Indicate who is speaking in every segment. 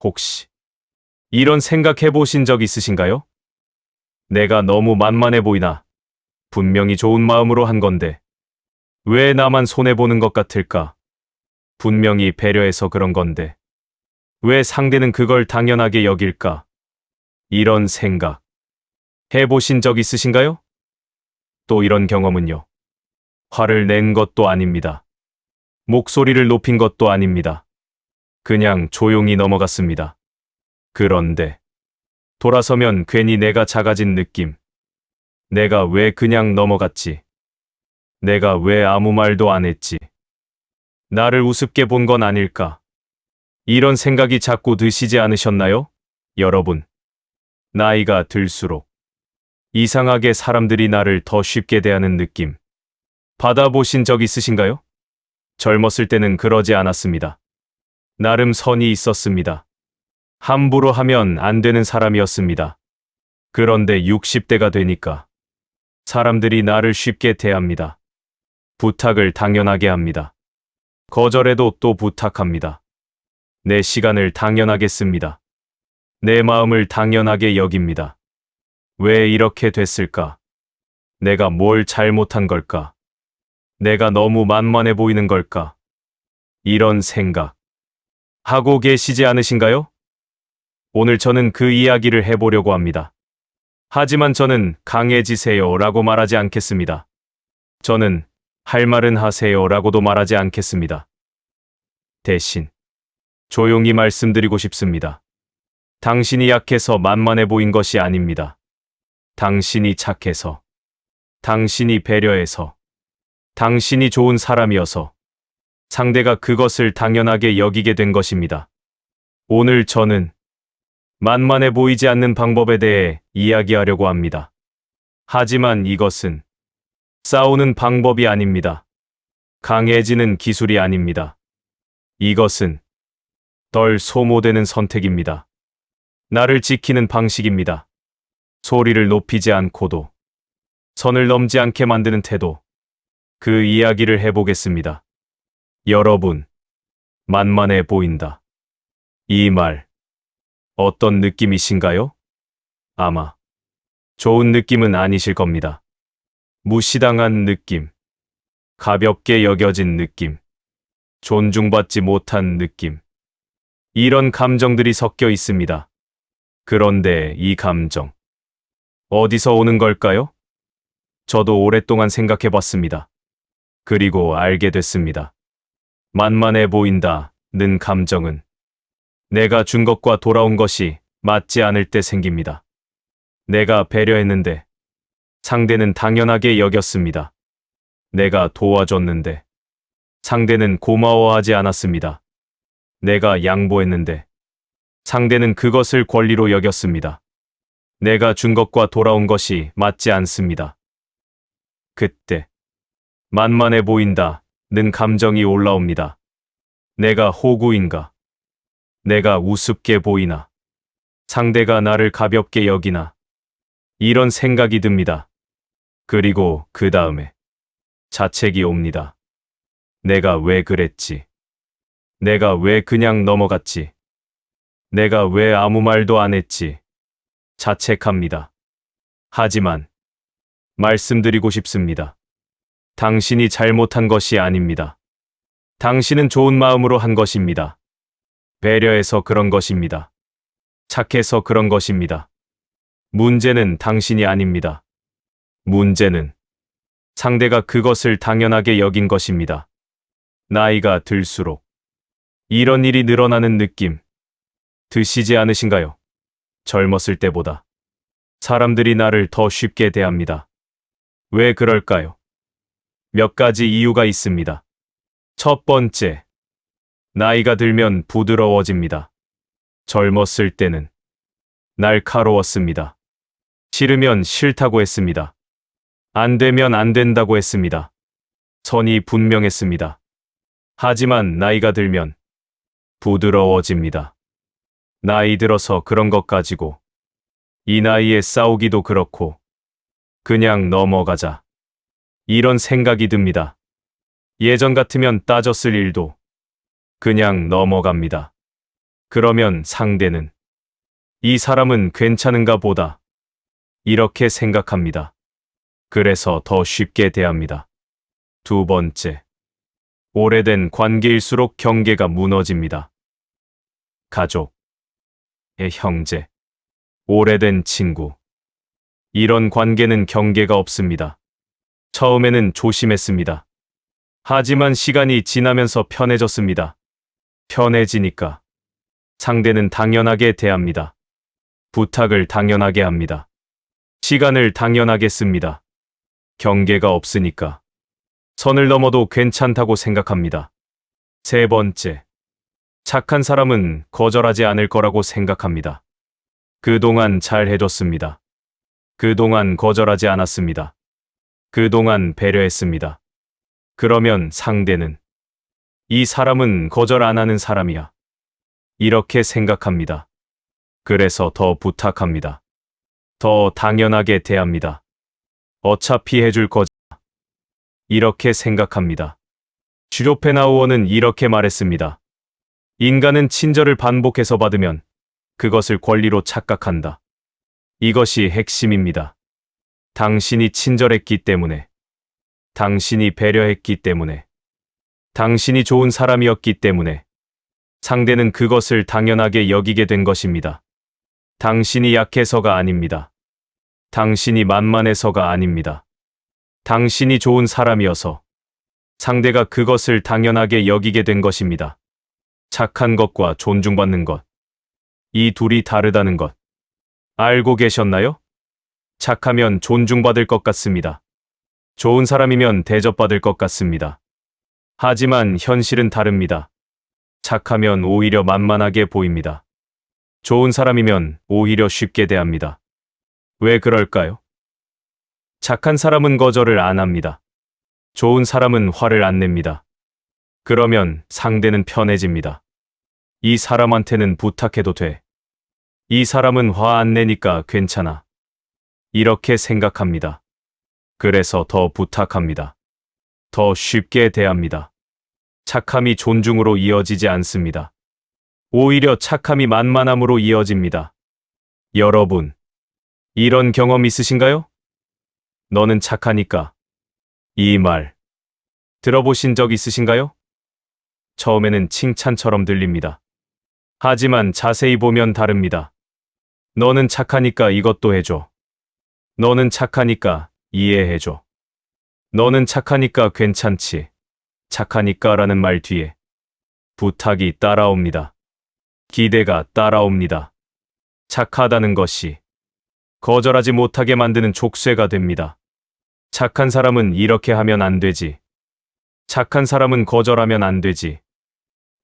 Speaker 1: 혹시 이런 생각해 보신 적 있으신가요? 내가 너무 만만해 보이나? 분명히 좋은 마음으로 한 건데 왜 나만 손해보는 것 같을까? 분명히 배려해서 그런 건데 왜 상대는 그걸 당연하게 여길까? 이런 생각 해보신 적 있으신가요? 또 이런 경험은요. 화를 낸 것도 아닙니다. 목소리를 높인 것도 아닙니다. 그냥 조용히 넘어갔습니다. 그런데 돌아서면 괜히 내가 작아진 느낌. 내가 왜 그냥 넘어갔지? 내가 왜 아무 말도 안 했지? 나를 우습게 본 건 아닐까? 이런 생각이 자꾸 드시지 않으셨나요? 여러분, 나이가 들수록 이상하게 사람들이 나를 더 쉽게 대하는 느낌. 받아보신 적 있으신가요? 젊었을 때는 그러지 않았습니다. 나름 선이 있었습니다. 함부로 하면 안 되는 사람이었습니다. 그런데 60대가 되니까 사람들이 나를 쉽게 대합니다. 부탁을 당연하게 합니다. 거절해도 또 부탁합니다. 내 시간을 당연하게 씁니다. 내 마음을 당연하게 여깁니다. 왜 이렇게 됐을까? 내가 뭘 잘못한 걸까? 내가 너무 만만해 보이는 걸까? 이런 생각 하고 계시지 않으신가요? 오늘 저는 그 이야기를 해보려고 합니다. 하지만 저는 강해지세요 라고 말하지 않겠습니다. 저는 할 말은 하세요 라고도 말하지 않겠습니다. 대신 조용히 말씀드리고 싶습니다. 당신이 약해서 만만해 보인 것이 아닙니다. 당신이 착해서, 당신이 배려해서, 당신이 좋은 사람이어서 상대가 그것을 당연하게 여기게 된 것입니다. 오늘 저는 만만해 보이지 않는 방법에 대해 이야기하려고 합니다. 하지만 이것은 싸우는 방법이 아닙니다. 강해지는 기술이 아닙니다. 이것은 덜 소모되는 선택입니다. 나를 지키는 방식입니다. 소리를 높이지 않고도 선을 넘지 않게 만드는 태도. 그 이야기를 해보겠습니다. 여러분, 만만해 보인다. 이 말, 어떤 느낌이신가요? 아마 좋은 느낌은 아니실 겁니다. 무시당한 느낌, 가볍게 여겨진 느낌, 존중받지 못한 느낌. 이런 감정들이 섞여 있습니다. 그런데 이 감정, 어디서 오는 걸까요? 저도 오랫동안 생각해 봤습니다. 그리고 알게 됐습니다. 만만해 보인다는 감정은 내가 준 것과 돌아온 것이 맞지 않을 때 생깁니다. 내가 배려했는데 상대는 당연하게 여겼습니다. 내가 도와줬는데 상대는 고마워하지 않았습니다. 내가 양보했는데 상대는 그것을 권리로 여겼습니다. 내가 준 것과 돌아온 것이 맞지 않습니다. 그때 만만해 보인다는 감정이 올라옵니다. 내가 호구인가? 내가 우습게 보이나? 상대가 나를 가볍게 여기나? 이런 생각이 듭니다. 그리고 그 다음에 자책이 옵니다. 내가 왜 그랬지? 내가 왜 그냥 넘어갔지? 내가 왜 아무 말도 안 했지? 자책합니다. 하지만 말씀드리고 싶습니다. 당신이 잘못한 것이 아닙니다. 당신은 좋은 마음으로 한 것입니다. 배려해서 그런 것입니다. 착해서 그런 것입니다. 문제는 당신이 아닙니다. 문제는 상대가 그것을 당연하게 여긴 것입니다. 나이가 들수록 이런 일이 늘어나는 느낌 드시지 않으신가요? 젊었을 때보다 사람들이 나를 더 쉽게 대합니다. 왜 그럴까요? 몇 가지 이유가 있습니다. 첫 번째, 나이가 들면 부드러워집니다. 젊었을 때는 날카로웠습니다. 싫으면 싫다고 했습니다. 안 되면 안 된다고 했습니다. 선이 분명했습니다. 하지만 나이가 들면 부드러워집니다. 나이 들어서 그런 것 가지고 이 나이에 싸우기도 그렇고 그냥 넘어가자. 이런 생각이 듭니다. 예전 같으면 따졌을 일도 그냥 넘어갑니다. 그러면 상대는 이 사람은 괜찮은가 보다. 이렇게 생각합니다. 그래서 더 쉽게 대합니다. 두 번째. 오래된 관계일수록 경계가 무너집니다. 가족의 형제, 오래된 친구. 이런 관계는 경계가 없습니다. 처음에는 조심했습니다. 하지만 시간이 지나면서 편해졌습니다. 편해지니까 상대는 당연하게 대합니다. 부탁을 당연하게 합니다. 시간을 당연하게 씁니다. 경계가 없으니까 선을 넘어도 괜찮다고 생각합니다. 세 번째. 착한 사람은 거절하지 않을 거라고 생각합니다. 그동안 잘 해줬습니다. 그동안 거절하지 않았습니다. 그동안 배려했습니다. 그러면 상대는 이 사람은 거절 안 하는 사람이야. 이렇게 생각합니다. 그래서 더 부탁합니다. 더 당연하게 대합니다. 어차피 해줄 거잖아. 이렇게 생각합니다. 슈로펜하우어는 이렇게 말했습니다. 인간은 친절을 반복해서 받으면 그것을 권리로 착각한다. 이것이 핵심입니다. 당신이 친절했기 때문에, 당신이 배려했기 때문에, 당신이 좋은 사람이었기 때문에 상대는 그것을 당연하게 여기게 된 것입니다. 당신이 약해서가 아닙니다. 당신이 만만해서가 아닙니다. 당신이 좋은 사람이어서 상대가 그것을 당연하게 여기게 된 것입니다. 착한 것과 존중받는 것. 이 둘이 다르다는 것. 알고 계셨나요? 착하면 존중받을 것 같습니다. 좋은 사람이면 대접받을 것 같습니다. 하지만 현실은 다릅니다. 착하면 오히려 만만하게 보입니다. 좋은 사람이면 오히려 쉽게 대합니다. 왜 그럴까요? 착한 사람은 거절을 안 합니다. 좋은 사람은 화를 안 냅니다. 그러면 상대는 편해집니다. 이 사람한테는 부탁해도 돼. 이 사람은 화 안 내니까 괜찮아. 이렇게 생각합니다. 그래서 더 부탁합니다. 더 쉽게 대합니다. 착함이 존중으로 이어지지 않습니다. 오히려 착함이 만만함으로 이어집니다. 여러분, 이런 경험 있으신가요? 너는 착하니까. 이 말 들어보신 적 있으신가요? 처음에는 칭찬처럼 들립니다. 하지만 자세히 보면 다릅니다. 너는 착하니까 이것도 해줘. 너는 착하니까 이해해줘. 너는 착하니까 괜찮지. 착하니까 라는 말 뒤에 부탁이 따라옵니다. 기대가 따라옵니다. 착하다는 것이 거절하지 못하게 만드는 족쇄가 됩니다. 착한 사람은 이렇게 하면 안 되지. 착한 사람은 거절하면 안 되지.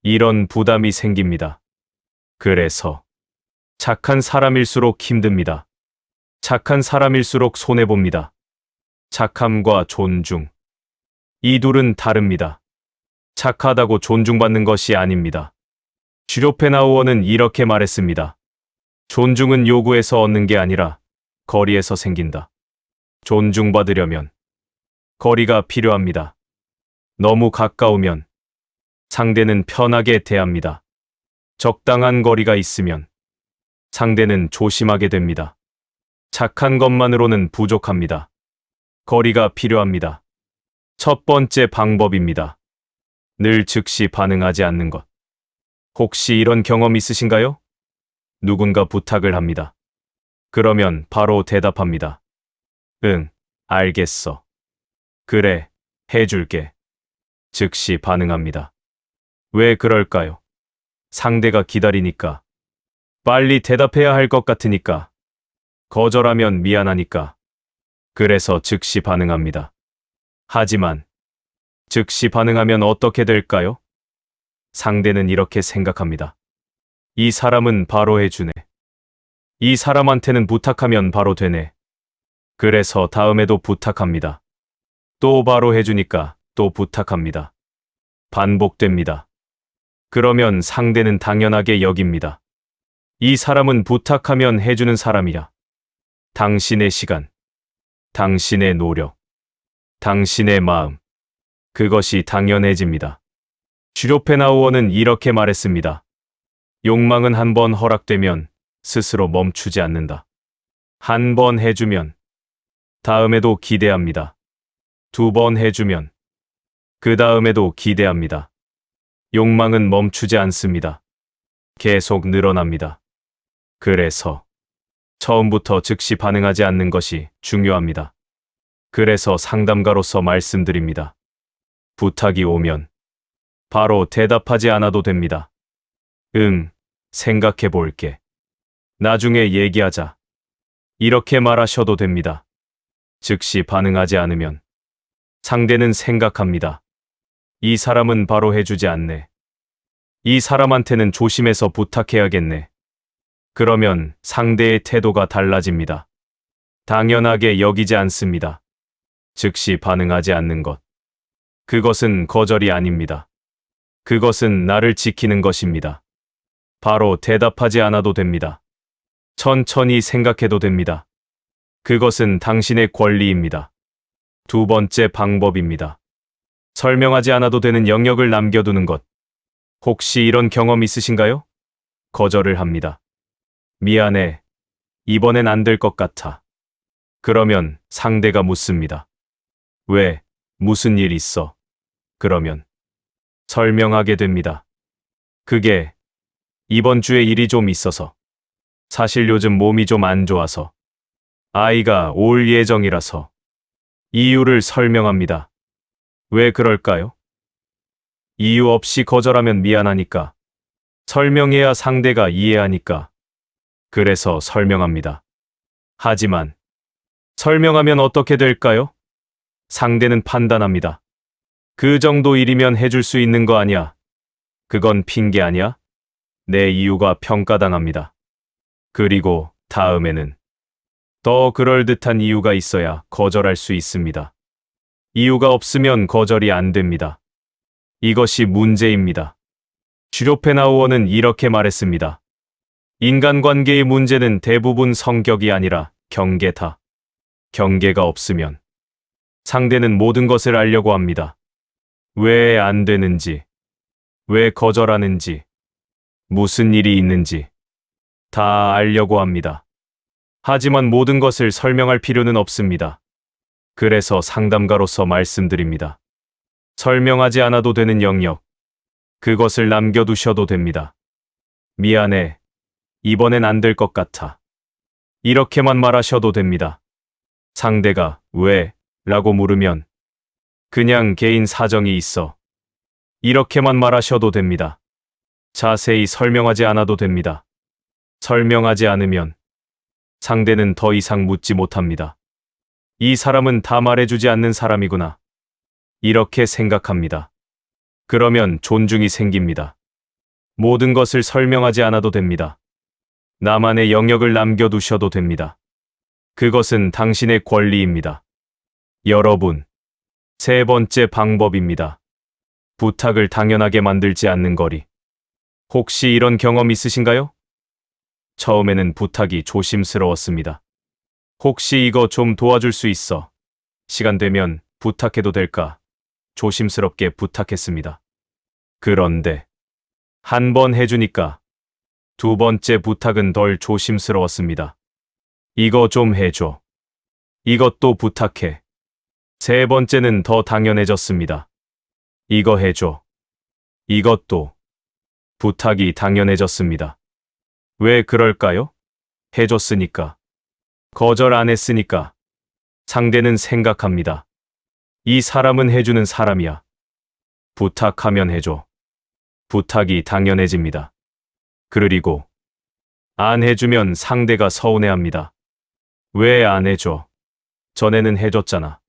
Speaker 1: 이런 부담이 생깁니다. 그래서 착한 사람일수록 힘듭니다. 착한 사람일수록 손해봅니다. 착함과 존중. 이 둘은 다릅니다. 착하다고 존중받는 것이 아닙니다. 슈로펜하우어는 이렇게 말했습니다. 존중은 요구에서 얻는 게 아니라 거리에서 생긴다. 존중받으려면 거리가 필요합니다. 너무 가까우면 상대는 편하게 대합니다. 적당한 거리가 있으면 상대는 조심하게 됩니다. 착한 것만으로는 부족합니다. 거리가 필요합니다. 첫 번째 방법입니다. 늘 즉시 반응하지 않는 것. 혹시 이런 경험 있으신가요? 누군가 부탁을 합니다. 그러면 바로 대답합니다. 응, 알겠어. 그래, 해줄게. 즉시 반응합니다. 왜 그럴까요? 상대가 기다리니까. 빨리 대답해야 할 것 같으니까. 거절하면 미안하니까. 그래서 즉시 반응합니다. 하지만 즉시 반응하면 어떻게 될까요? 상대는 이렇게 생각합니다. 이 사람은 바로 해주네. 이 사람한테는 부탁하면 바로 되네. 그래서 다음에도 부탁합니다. 또 바로 해주니까 또 부탁합니다. 반복됩니다. 그러면 상대는 당연하게 여깁니다. 이 사람은 부탁하면 해주는 사람이야. 당신의 시간, 당신의 노력, 당신의 마음, 그것이 당연해집니다. 슈로펜하우어는 이렇게 말했습니다. 욕망은 한 번 허락되면 스스로 멈추지 않는다. 한 번 해주면 다음에도 기대합니다. 두 번 해주면 그 다음에도 기대합니다. 욕망은 멈추지 않습니다. 계속 늘어납니다. 그래서 처음부터 즉시 반응하지 않는 것이 중요합니다. 그래서 상담가로서 말씀드립니다. 부탁이 오면 바로 대답하지 않아도 됩니다. 생각해 볼게. 나중에 얘기하자. 이렇게 말하셔도 됩니다. 즉시 반응하지 않으면 상대는 생각합니다. 이 사람은 바로 해주지 않네. 이 사람한테는 조심해서 부탁해야겠네. 그러면 상대의 태도가 달라집니다. 당연하게 여기지 않습니다. 즉시 반응하지 않는 것. 그것은 거절이 아닙니다. 그것은 나를 지키는 것입니다. 바로 대답하지 않아도 됩니다. 천천히 생각해도 됩니다. 그것은 당신의 권리입니다. 두 번째 방법입니다. 설명하지 않아도 되는 영역을 남겨두는 것. 혹시 이런 경험 있으신가요? 거절을 합니다. 미안해. 이번엔 안 될 것 같아. 그러면 상대가 묻습니다. 왜? 무슨 일 있어? 그러면 설명하게 됩니다. 그게 이번 주에 일이 좀 있어서. 사실 요즘 몸이 좀 안 좋아서. 아이가 올 예정이라서. 이유를 설명합니다. 왜 그럴까요? 이유 없이 거절하면 미안하니까. 설명해야 상대가 이해하니까. 그래서 설명합니다. 하지만 설명하면 어떻게 될까요? 상대는 판단합니다. 그 정도 일이면 해줄 수 있는 거 아니야. 그건 핑계 아니야? 내 이유가 평가당합니다. 그리고 다음에는 더 그럴듯한 이유가 있어야 거절할 수 있습니다. 이유가 없으면 거절이 안 됩니다. 이것이 문제입니다. 슈로펜하우어는 이렇게 말했습니다. 인간관계의 문제는 대부분 성격이 아니라 경계다. 경계가 없으면 상대는 모든 것을 알려고 합니다. 왜 안 되는지, 왜 거절하는지, 무슨 일이 있는지 다 알려고 합니다. 하지만 모든 것을 설명할 필요는 없습니다. 그래서 상담가로서 말씀드립니다. 설명하지 않아도 되는 영역, 그것을 남겨두셔도 됩니다. 미안해. 이번엔 안 될 것 같아. 이렇게만 말하셔도 됩니다. 상대가 왜? 라고 물으면 그냥 개인 사정이 있어. 이렇게만 말하셔도 됩니다. 자세히 설명하지 않아도 됩니다. 설명하지 않으면 상대는 더 이상 묻지 못합니다. 이 사람은 다 말해주지 않는 사람이구나. 이렇게 생각합니다. 그러면 존중이 생깁니다. 모든 것을 설명하지 않아도 됩니다. 나만의 영역을 남겨두셔도 됩니다. 그것은 당신의 권리입니다. 여러분, 세 번째 방법입니다. 부탁을 당연하게 만들지 않는 거리. 혹시 이런 경험 있으신가요? 처음에는 부탁이 조심스러웠습니다. 혹시 이거 좀 도와줄 수 있어? 시간 되면 부탁해도 될까? 조심스럽게 부탁했습니다. 그런데 한 번 해주니까 두 번째 부탁은 덜 조심스러웠습니다. 이거 좀 해줘. 이것도 부탁해. 세 번째는 더 당연해졌습니다. 이거 해줘. 이것도. 부탁이 당연해졌습니다. 왜 그럴까요? 해줬으니까. 거절 안 했으니까. 상대는 생각합니다. 이 사람은 해주는 사람이야. 부탁하면 해줘. 부탁이 당연해집니다. 그리고 안 해주면 상대가 서운해합니다. 왜 안 해줘? 전에는 해줬잖아.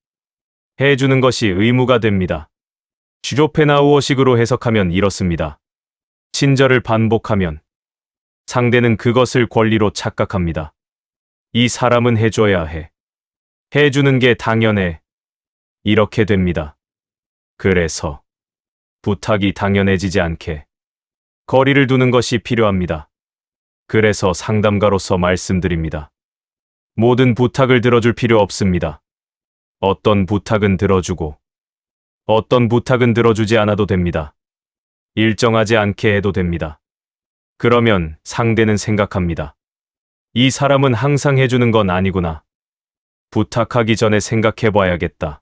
Speaker 1: 해주는 것이 의무가 됩니다. 슈로펜하우어식으로 해석하면 이렇습니다. 친절을 반복하면 상대는 그것을 권리로 착각합니다. 이 사람은 해줘야 해. 해주는 게 당연해. 이렇게 됩니다. 그래서 부탁이 당연해지지 않게 거리를 두는 것이 필요합니다. 그래서 상담가로서 말씀드립니다. 모든 부탁을 들어줄 필요 없습니다. 어떤 부탁은 들어주고 어떤 부탁은 들어주지 않아도 됩니다. 일정하지 않게 해도 됩니다. 그러면 상대는 생각합니다. 이 사람은 항상 해주는 건 아니구나. 부탁하기 전에 생각해봐야겠다.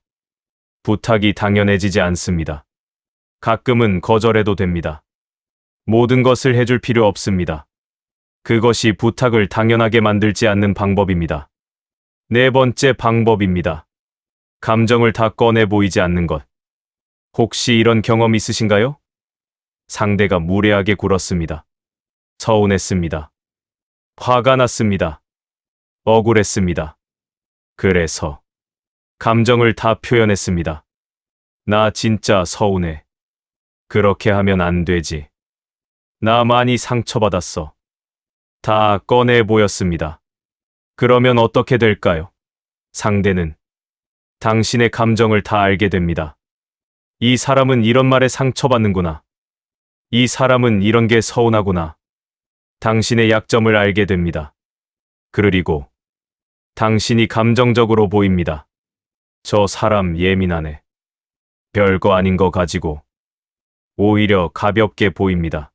Speaker 1: 부탁이 당연해지지 않습니다. 가끔은 거절해도 됩니다. 모든 것을 해줄 필요 없습니다. 그것이 부탁을 당연하게 만들지 않는 방법입니다. 네 번째 방법입니다. 감정을 다 꺼내 보이지 않는 것. 혹시 이런 경험 있으신가요? 상대가 무례하게 굴었습니다. 서운했습니다. 화가 났습니다. 억울했습니다. 그래서 감정을 다 표현했습니다. 나 진짜 서운해. 그렇게 하면 안 되지. 나 많이 상처받았어. 다 꺼내 보였습니다. 그러면 어떻게 될까요? 상대는 당신의 감정을 다 알게 됩니다. 이 사람은 이런 말에 상처받는구나. 이 사람은 이런 게 서운하구나. 당신의 약점을 알게 됩니다. 그리고 당신이 감정적으로 보입니다. 저 사람 예민하네. 별거 아닌 거 가지고 오히려 가볍게 보입니다.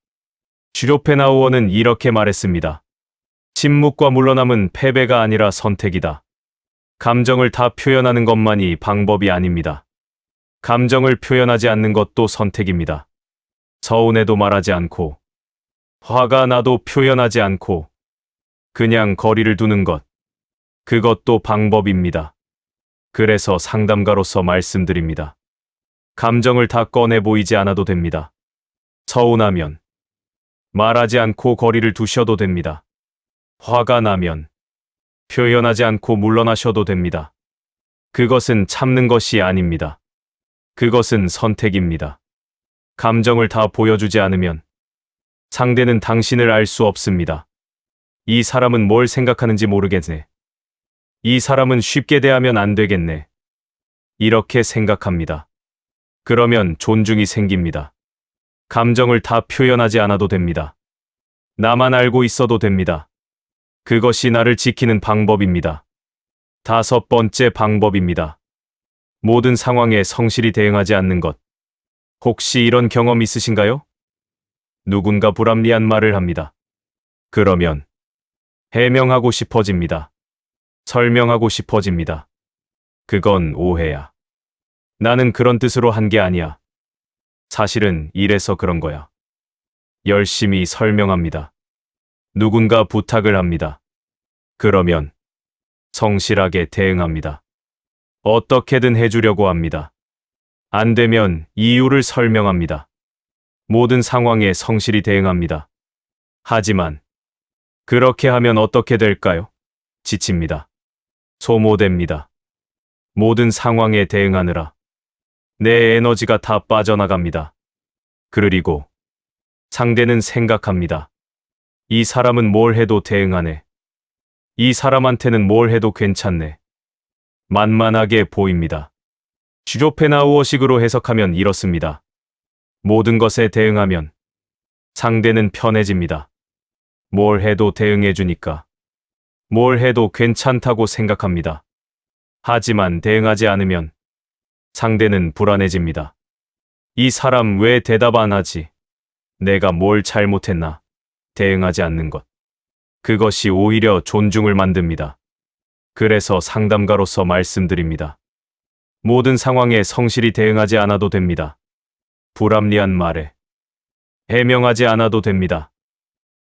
Speaker 1: 슈로펜하우어는 이렇게 말했습니다. 침묵과 물러남은 패배가 아니라 선택이다. 감정을 다 표현하는 것만이 방법이 아닙니다. 감정을 표현하지 않는 것도 선택입니다. 서운해도 말하지 않고, 화가 나도 표현하지 않고, 그냥 거리를 두는 것. 그것도 방법입니다. 그래서 상담가로서 말씀드립니다. 감정을 다 꺼내 보이지 않아도 됩니다. 서운하면 말하지 않고 거리를 두셔도 됩니다. 화가 나면 표현하지 않고 물러나셔도 됩니다. 그것은 참는 것이 아닙니다. 그것은 선택입니다. 감정을 다 보여주지 않으면 상대는 당신을 알 수 없습니다. 이 사람은 뭘 생각하는지 모르겠네. 이 사람은 쉽게 대하면 안 되겠네. 이렇게 생각합니다. 그러면 존중이 생깁니다. 감정을 다 표현하지 않아도 됩니다. 나만 알고 있어도 됩니다. 그것이 나를 지키는 방법입니다. 다섯 번째 방법입니다. 모든 상황에 성실히 대응하지 않는 것. 혹시 이런 경험 있으신가요? 누군가 불합리한 말을 합니다. 그러면 해명하고 싶어집니다. 설명하고 싶어집니다. 그건 오해야. 나는 그런 뜻으로 한 게 아니야. 사실은 이래서 그런 거야. 열심히 설명합니다. 누군가 부탁을 합니다. 그러면 성실하게 대응합니다. 어떻게든 해주려고 합니다. 안 되면 이유를 설명합니다. 모든 상황에 성실히 대응합니다. 하지만 그렇게 하면 어떻게 될까요? 지칩니다. 소모됩니다. 모든 상황에 대응하느라 내 에너지가 다 빠져나갑니다. 그리고 상대는 생각합니다. 이 사람은 뭘 해도 대응하네. 이 사람한테는 뭘 해도 괜찮네. 만만하게 보입니다. 슈로펜하우어식으로 해석하면 이렇습니다. 모든 것에 대응하면 상대는 편해집니다. 뭘 해도 대응해주니까 뭘 해도 괜찮다고 생각합니다. 하지만 대응하지 않으면 상대는 불안해집니다. 이 사람 왜 대답 안 하지? 내가 뭘 잘못했나? 대응하지 않는 것. 그것이 오히려 존중을 만듭니다. 그래서 상담가로서 말씀드립니다. 모든 상황에 성실히 대응하지 않아도 됩니다. 불합리한 말에 해명하지 않아도 됩니다.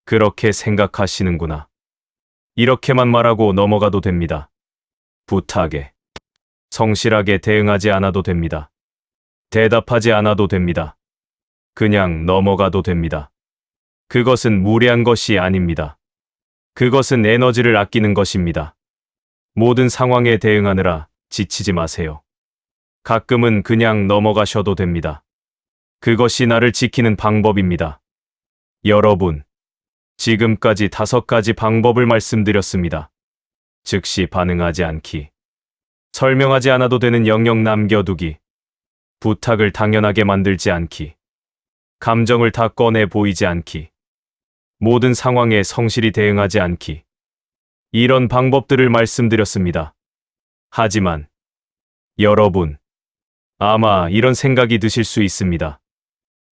Speaker 1: 그렇게 생각하시는구나. 이렇게만 말하고 넘어가도 됩니다. 부탁에 성실하게 대응하지 않아도 됩니다. 대답하지 않아도 됩니다. 그냥 넘어가도 됩니다. 그것은 무례한 것이 아닙니다. 그것은 에너지를 아끼는 것입니다. 모든 상황에 대응하느라 지치지 마세요. 가끔은 그냥 넘어가셔도 됩니다. 그것이 나를 지키는 방법입니다. 여러분, 지금까지 5가지 방법을 말씀드렸습니다. 즉시 반응하지 않기. 설명하지 않아도 되는 영역 남겨두기. 부탁을 당연하게 만들지 않기. 감정을 다 꺼내 보이지 않기. 모든 상황에 성실히 대응하지 않기. 이런 방법들을 말씀드렸습니다. 하지만 여러분, 아마 이런 생각이 드실 수 있습니다.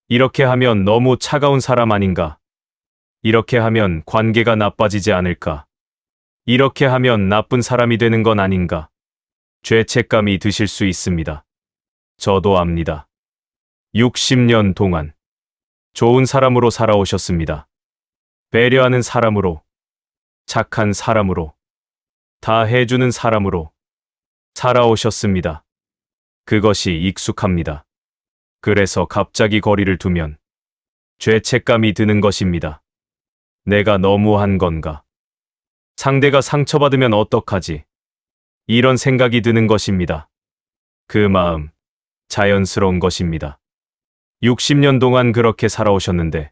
Speaker 1: 이렇게 하면 너무 차가운 사람 아닌가? 이렇게 하면 관계가 나빠지지 않을까? 이렇게 하면 나쁜 사람이 되는 건 아닌가? 죄책감이 드실 수 있습니다. 저도 압니다. 60년 동안 좋은 사람으로 살아오셨습니다. 배려하는 사람으로, 착한 사람으로, 다 해주는 사람으로 살아오셨습니다. 그것이 익숙합니다. 그래서 갑자기 거리를 두면 죄책감이 드는 것입니다. 내가 너무한 건가? 상대가 상처받으면 어떡하지? 이런 생각이 드는 것입니다. 그 마음, 자연스러운 것입니다. 60년 동안 그렇게 살아오셨는데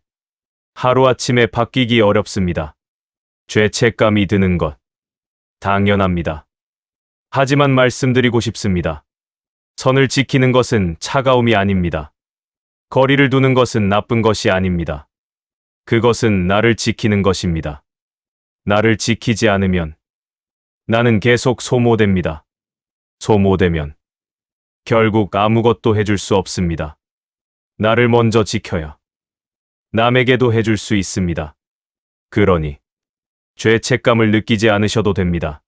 Speaker 1: 하루아침에 바뀌기 어렵습니다. 죄책감이 드는 것, 당연합니다. 하지만 말씀드리고 싶습니다. 선을 지키는 것은 차가움이 아닙니다. 거리를 두는 것은 나쁜 것이 아닙니다. 그것은 나를 지키는 것입니다. 나를 지키지 않으면 나는 계속 소모됩니다. 소모되면 결국 아무것도 해줄 수 없습니다. 나를 먼저 지켜야 남에게도 해줄 수 있습니다. 그러니 죄책감을 느끼지 않으셔도 됩니다.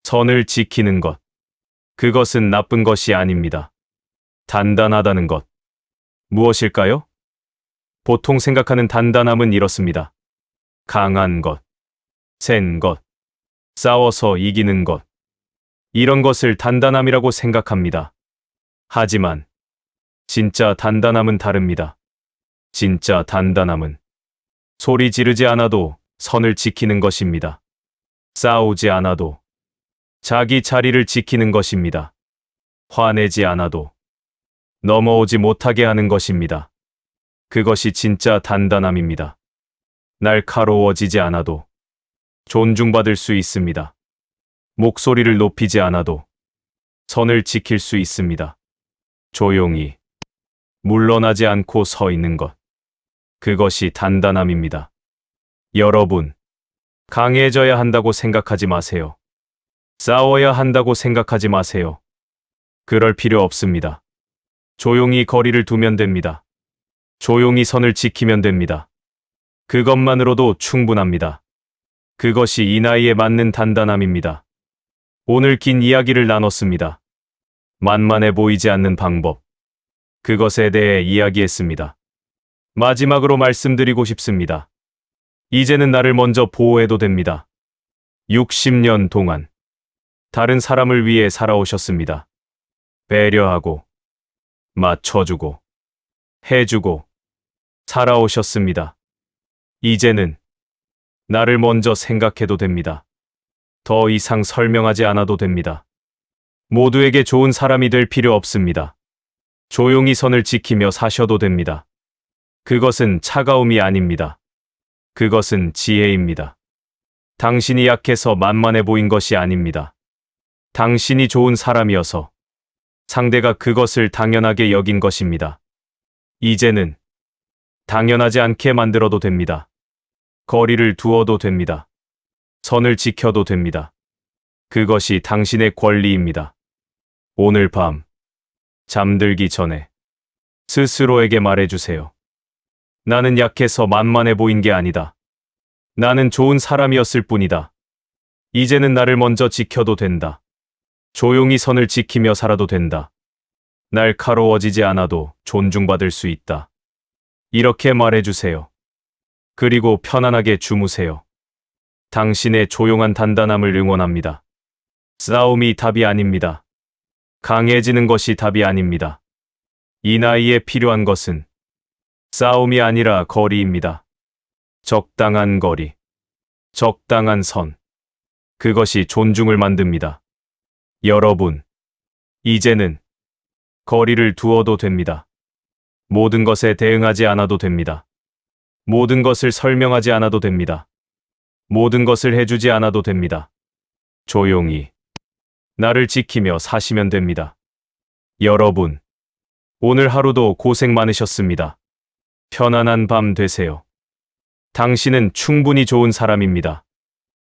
Speaker 1: 선을 지키는 것, 그것은 나쁜 것이 아닙니다. 단단하다는 것, 무엇일까요? 보통 생각하는 단단함은 이렇습니다. 강한 것, 센 것, 싸워서 이기는 것, 이런 것을 단단함이라고 생각합니다. 하지만 진짜 단단함은 다릅니다. 진짜 단단함은 소리 지르지 않아도 선을 지키는 것입니다. 싸우지 않아도 자기 자리를 지키는 것입니다. 화내지 않아도 넘어오지 못하게 하는 것입니다. 그것이 진짜 단단함입니다. 날카로워지지 않아도 존중받을 수 있습니다. 목소리를 높이지 않아도 선을 지킬 수 있습니다. 조용히 물러나지 않고 서 있는 것. 그것이 단단함입니다. 여러분, 강해져야 한다고 생각하지 마세요. 싸워야 한다고 생각하지 마세요. 그럴 필요 없습니다. 조용히 거리를 두면 됩니다. 조용히 선을 지키면 됩니다. 그것만으로도 충분합니다. 그것이 이 나이에 맞는 단단함입니다. 오늘 긴 이야기를 나눴습니다. 만만해 보이지 않는 방법. 그것에 대해 이야기했습니다. 마지막으로 말씀드리고 싶습니다. 이제는 나를 먼저 보호해도 됩니다. 60년 동안 다른 사람을 위해 살아오셨습니다. 배려하고, 맞춰주고, 해주고, 살아오셨습니다. 이제는 나를 먼저 생각해도 됩니다. 더 이상 설명하지 않아도 됩니다. 모두에게 좋은 사람이 될 필요 없습니다. 조용히 선을 지키며 사셔도 됩니다. 그것은 차가움이 아닙니다. 그것은 지혜입니다. 당신이 약해서 만만해 보인 것이 아닙니다. 당신이 좋은 사람이어서 상대가 그것을 당연하게 여긴 것입니다. 이제는 당연하지 않게 만들어도 됩니다. 거리를 두어도 됩니다. 선을 지켜도 됩니다. 그것이 당신의 권리입니다. 오늘 밤 잠들기 전에 스스로에게 말해주세요. 나는 약해서 만만해 보인 게 아니다. 나는 좋은 사람이었을 뿐이다. 이제는 나를 먼저 지켜도 된다. 조용히 선을 지키며 살아도 된다. 날카로워지지 않아도 존중받을 수 있다. 이렇게 말해주세요. 그리고 편안하게 주무세요. 당신의 조용한 단단함을 응원합니다. 싸움이 답이 아닙니다. 강해지는 것이 답이 아닙니다. 이 나이에 필요한 것은 싸움이 아니라 거리입니다. 적당한 거리, 적당한 선. 그것이 존중을 만듭니다. 여러분, 이제는 거리를 두어도 됩니다. 모든 것에 대응하지 않아도 됩니다. 모든 것을 설명하지 않아도 됩니다. 모든 것을 해주지 않아도 됩니다. 조용히 나를 지키며 사시면 됩니다. 여러분, 오늘 하루도 고생 많으셨습니다. 편안한 밤 되세요. 당신은 충분히 좋은 사람입니다.